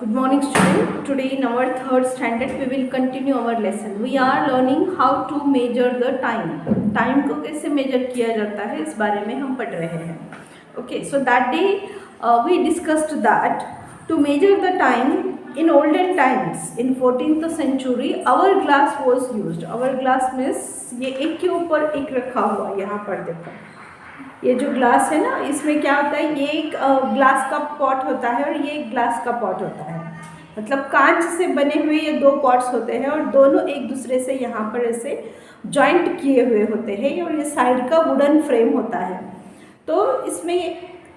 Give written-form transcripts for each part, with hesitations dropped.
Good morning student. Today in our third standard we will continue our lesson. We are learning how to measure the time. Time को कैसे measure किया जाता है इस बारे में हम पढ़ रहे हैं. Okay, so that day we discussed that to measure the time in olden times in 14th century hourglass was used. Hourglass means ये एक के ऊपर एक रखा हुआ, यहाँ पर देखो ये जो ग्लास है ना, इसमें क्या होता है, ये एक ग्लास का पॉट होता है और ये एक ग्लास का पॉट होता है. मतलब कांच से बने हुए ये दो पॉट्स होते हैं और दोनों एक दूसरे से यहाँ पर ऐसे जॉइंट किए हुए होते हैं और ये साइड का वुडन फ्रेम होता है. तो इसमें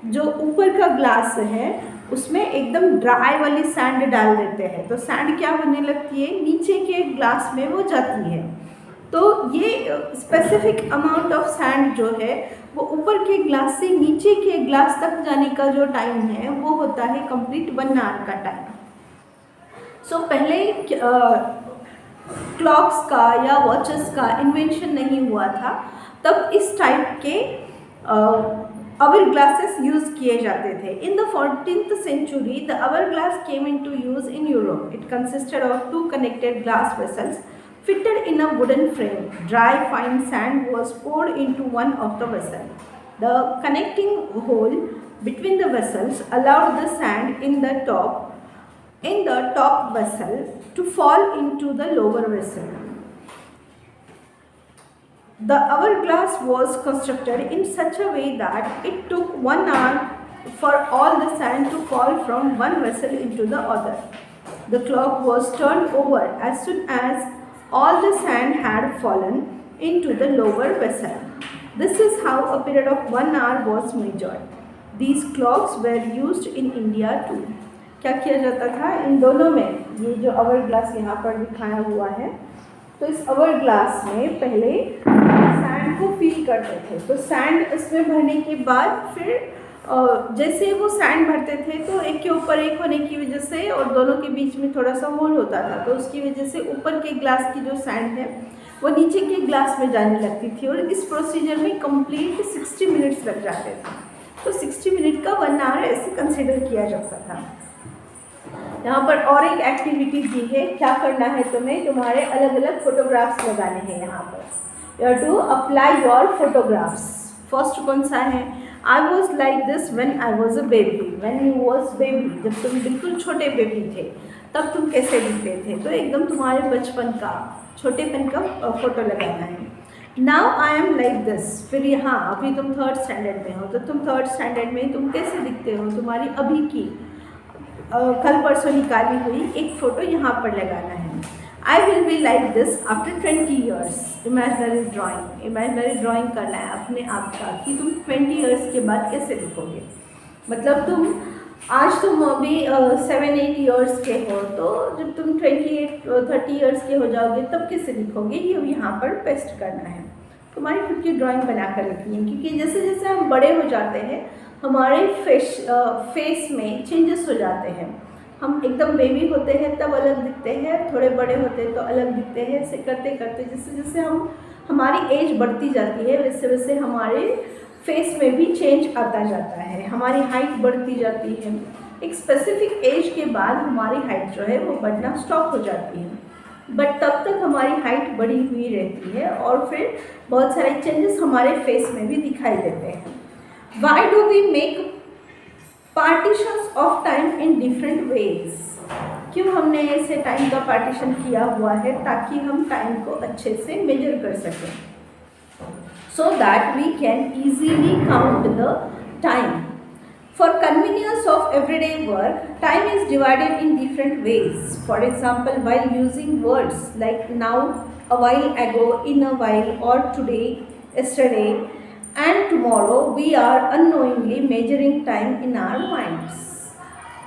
जो ऊपर का ग्लास है उसमें एकदम ड्राई वाली सैंड डाल देते हैं, तो सैंड क्या होने लगती है, नीचे के ग्लास में वो जाती है. तो ये स्पेसिफिक अमाउंट ऑफ सैंड जो है वो ऊपर के ग्लास से नीचे के ग्लास तक जाने का जो टाइम है वो होता है कंप्लीट 1 आवर का टाइम. सो पहले क्लॉक्स का या वॉचेस का इन्वेंशन नहीं हुआ था, तब इस टाइप के आवर ग्लासेस यूज किए जाते थे. In the 14th century the hour glass came into use in Europe. It consisted of 2 connected glass vessels fitted in a wooden frame. Dry fine sand was poured into one of the vessels. The connecting hole between the vessels allowed the sand in the top vessel to fall into the lower vessel. The hourglass was constructed in such a way that it took 1 hour for all the sand to fall from one vessel into the other. The clock was turned over as soon as all the sand had fallen into the lower vessel. This is how a period of 1 hour was measured. These clocks were used in India too. क्या किया जाता था इन दोनों में, ये जो our glass यहाँ पर दिखाया हुआ है, तो इस आवर ग्लास में पहले सैंड को फिल करते थे. तो सैंड इसमें भरने के बाद फिर जैसे वो सैंड भरते थे तो एक के ऊपर एक होने की वजह से और दोनों के बीच में थोड़ा सा होल होता था, तो उसकी वजह से ऊपर के ग्लास की जो सैंड है वो नीचे के ग्लास में जाने लगती थी और इस प्रोसीजर में कंप्लीट 60 मिनट्स लग जाते थे. तो 60 मिनट का 1 आवर ऐसे कंसिडर किया जाता था. यहाँ पर और एक एक्टिविटी दी है, क्या करना है तुम्हें, तुम्हारे अलग अलग फोटोग्राफ्स लगाने हैं. यहाँ पर you have to apply your photographs. First कौन सा है, I was like this when I was a baby. When you was baby, जब तुम बिल्कुल छोटे बेबी थे तब तुम कैसे दिखते थे, तो एकदम तुम्हारे बचपन का छोटेपन का फोटो लगाना है. Now I am like this. फिर यहाँ अभी तुम 3rd स्टैंडर्ड में हो तो तुम 3rd स्टैंडर्ड में तुम कैसे दिखते हो, तुम्हारी अभी की कल परसों निकाली हुई एक फ़ोटो यहाँ पर लगाना है. I will be like this after 20 years. Imaginary drawing करना है अपने आप का कि तुम 20 years के बाद कैसे दिखोगे. मतलब तुम आज तुम अभी 7-8 years के हो, तो जब तुम 28-30 years के हो जाओगे तब कैसे दिखोगे, ये यहाँ पर पेस्ट करना है. तुम्हारी खुद की ड्राइंग बना कर रखनी है, क्योंकि जैसे जैसे हम बड़े हो जाते हैं हमारे फेस में चेंजेस हो जाते हैं. हम एकदम बेबी होते हैं तब अलग दिखते हैं, थोड़े बड़े होते हैं तो अलग दिखते हैं. ऐसे करते करते जैसे जैसे हमारी एज बढ़ती जाती है वैसे वैसे हमारे फेस में भी चेंज आता जाता है. हमारी हाइट बढ़ती जाती है. एक स्पेसिफिक एज के बाद हमारी हाइट जो है वो बढ़ना स्टॉप हो जाती है, बट तब तक हमारी हाइट बढ़ी हुई रहती है और फिर बहुत सारे चेंजेस हमारे फेस में भी दिखाई देते हैं. Why do we make partitions of time in different ways. क्यों हमने ऐसे टाइम का पार्टीशन किया हुआ है, ताकि हम टाइम को अच्छे से मेजर कर सकें, so that we can easily count the time. For convenience of everyday work time is divided in different ways. For example while using words like now, a while ago, in a while और today, yesterday and tomorrow, we are unknowingly measuring time in our minds.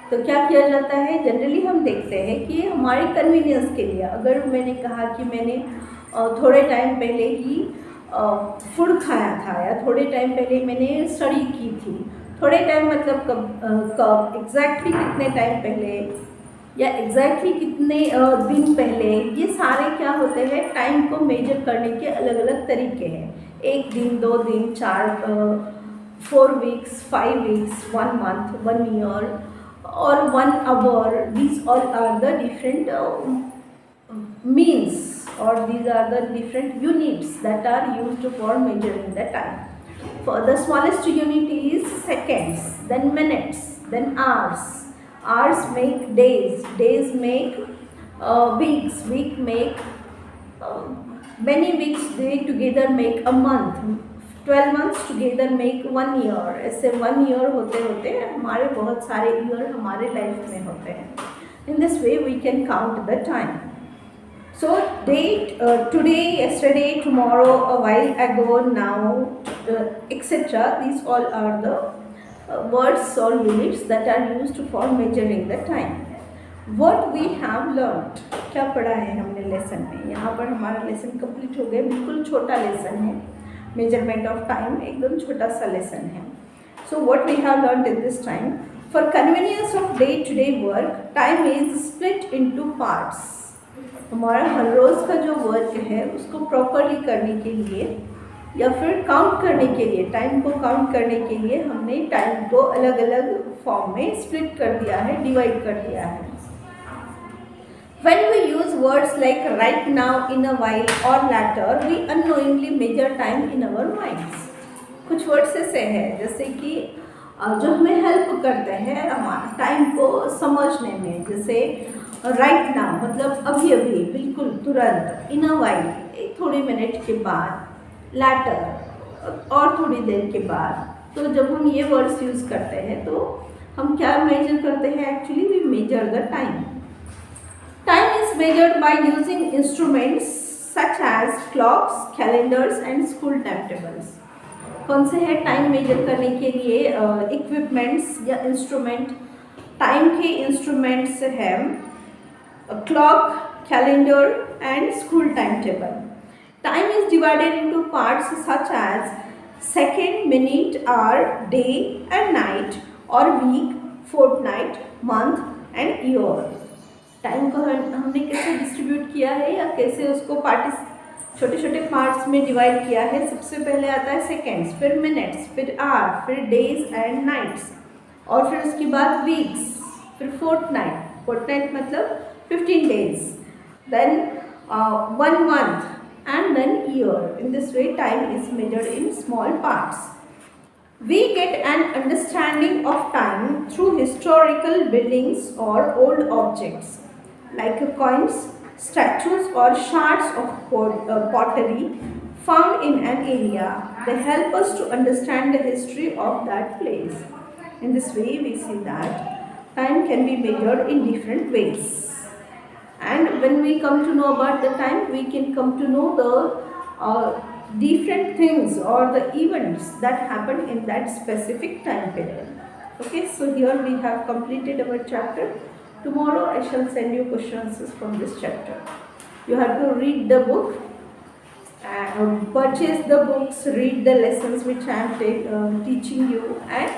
तो क्या किया जाता है, generally हम देखते हैं कि हमारे कन्वीनियंस के लिए, अगर मैंने कहा कि मैंने थोड़े टाइम पहले ही फूड खाया था या थोड़े टाइम पहले मैंने स्टडी की थी, थोड़े टाइम मतलब कब एग्जैक्टली कितने टाइम पहले या एग्जैक्टली कितने दिन पहले, ये सारे क्या होते हैं, टाइम को मेजर करने के अलग अलग तरीके हैं. 1 दिन, 2 दिन, 4 4 weeks, 5 weeks, 1 month, 1 year or 1 hour. These all are the different means, or these are the different units that are used for measuring the time. For the smallest unit is seconds, then minutes, then hours. Hours make days, days make weeks, week make many weeks, they together make a month, 12 months together make 1 year. ऐसे 1 year होते होते हमारे बहुत सारे year हमारे life में होते हैं. In this way we can count the time. So date, today, yesterday, tomorrow, a while ago, now, etc. These all are the words or units that are used for measuring the time. What we have learned, क्या पढ़ा है हमने lesson में. यहाँ पर हमारा lesson complete हो गया. बिल्कुल छोटा लेसन है. मेजरमेंट ऑफ टाइम एकदम छोटा सा लेसन है. So what we have learned in this time, for convenience of day-to-day work, time is split into parts. हमारा हर रोज़ का जो वर्क है उसको प्रॉपरली करने के लिए या फिर काउंट करने के लिए, टाइम को काउंट करने के लिए हमने टाइम को अलग अलग फॉर्म में स्प्लिट कर दिया है, डिवाइड कर दिया है. When we use words like right now, in a while or later, we unknowingly measure time in our minds. कुछ वर्ड्स ऐसे हैं जैसे कि जो हमें हेल्प करते हैं हमारे टाइम को समझने में. जैसे राइट नाउ मतलब अभी अभी, बिल्कुल तुरंत. इन अ वाइल थोड़ी मिनट के बाद. लैटर और थोड़ी देर के बाद. तो जब हम ये वर्ड्स यूज़ करते हैं तो हम क्या मेजर करते हैं? Actually we measure the time. Time is measured by using instruments such as clocks, calendars and school timetables. कौन से हैं टाइम मेजर करने के लिए इक्विपमेंट्स या इंस्ट्रूमेंट? टाइम के इंस्ट्रूमेंट्स हैं clock, calendar and school time table. Time is divided into parts such as second, minute, hour, day and night, और week, fortnight, month and year. Time को हमने कैसे डिस्ट्रीब्यूट किया है या कैसे उसको छोटे छोटे पार्ट्स में डिवाइड किया है? सबसे पहले आता है सेकेंड्स, फिर मिनट्स, फिर आवर, फिर डेज एंड नाइट्स, और फिर उसके बाद वीक्स, फिर फोर्टनाइट. फोर्टनाइट मतलब 15 days, then 1 month and then year. In this way time is measured in small parts. We get an understanding of time through historical buildings or old objects like coins, statues or shards of pottery found in an area. They help us to understand the history of that place. In this way we see that time can be measured in different ways. And when we come to know about the time, we can come to know the different things or the events that happen in that specific time period. Okay, so here we have completed our chapter. Tomorrow I shall send you questions from this chapter. You have to read the book, purchase the books, read the lessons which I am teaching you, and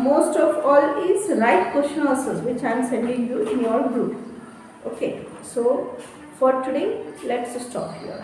most of all is write question answers which I am sending you in your group. Okay, so for today let's stop here.